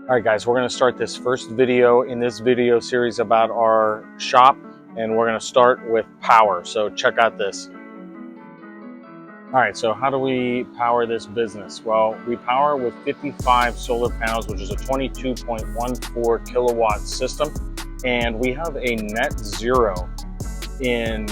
All right, guys, we're going to start this first video in this video series about our shop, and we're going to start with power. So check out this. All right, so how do we power this business? Well, we power with 55 solar panels, which is a 22.14 kilowatt system, and we have a net zero in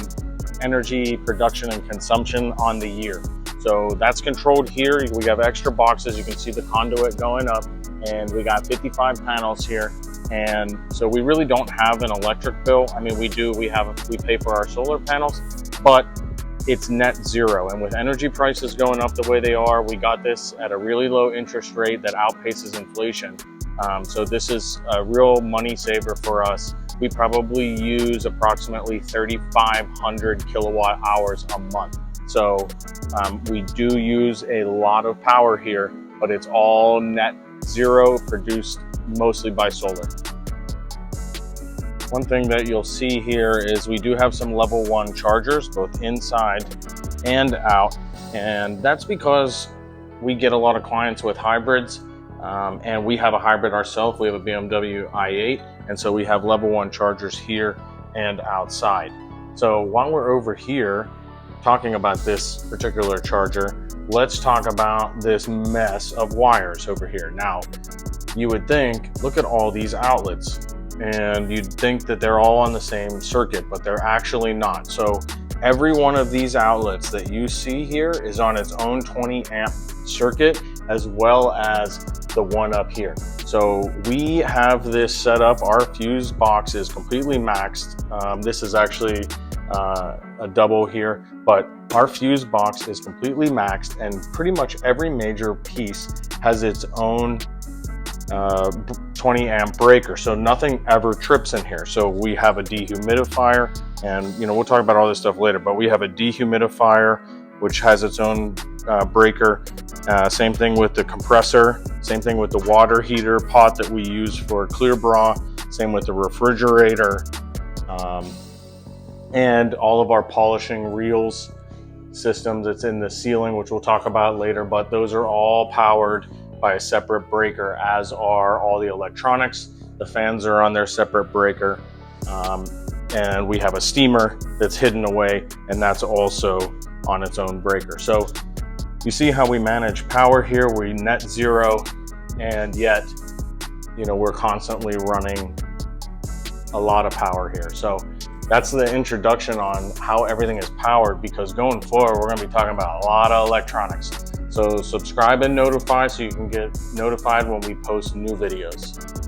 energy production and consumption on the year. So that's controlled here. We have extra boxes. You can see the conduit going up, and we got 55 panels here. And so we really don't have an electric bill. I mean, we pay for our solar panels, but it's net zero. And with energy prices going up the way they are, we got this at a really low interest rate that outpaces inflation. So this is a real money saver for us. We probably use approximately 3,500 kilowatt hours a month. So we do use a lot of power here, but it's all net zero, produced mostly by solar. One thing that you'll see here is we do have some level 1 chargers, both inside and out. And that's because we get a lot of clients with hybrids, and we have a hybrid ourselves. We have a BMW i8, and so we have level 1 chargers here and outside. So while we're over here talking about this particular charger, let's talk about this mess of wires over here. Now, you would think, look at all these outlets, and you'd think that they're all on the same circuit, but they're actually not. So every one of these outlets that you see here is on its own 20 amp circuit, as well as the one up here. So we have this set up. Our fuse box is completely maxed. This is actually a double here, but our fuse box is completely maxed, and pretty much every major piece has its own 20 amp breaker, so nothing ever trips in here. So we have a dehumidifier, and we'll talk about all this stuff later, but we have a dehumidifier which has its own breaker. Same thing with the compressor, same thing with the water heater pot that we use for clear bra, same with the refrigerator, and all of our polishing reels systems that's in the ceiling, which we'll talk about later, but those are all powered by a separate breaker, as are all the electronics. The fans are on their separate breaker, and we have a steamer that's hidden away, and that's also on its own breaker. So you see how we manage power here. We're net zero, and yet we're constantly running a lot of power here. So that's the introduction on how everything is powered, because going forward, we're going to be talking about a lot of electronics. So subscribe and notify so you can get notified when we post new videos.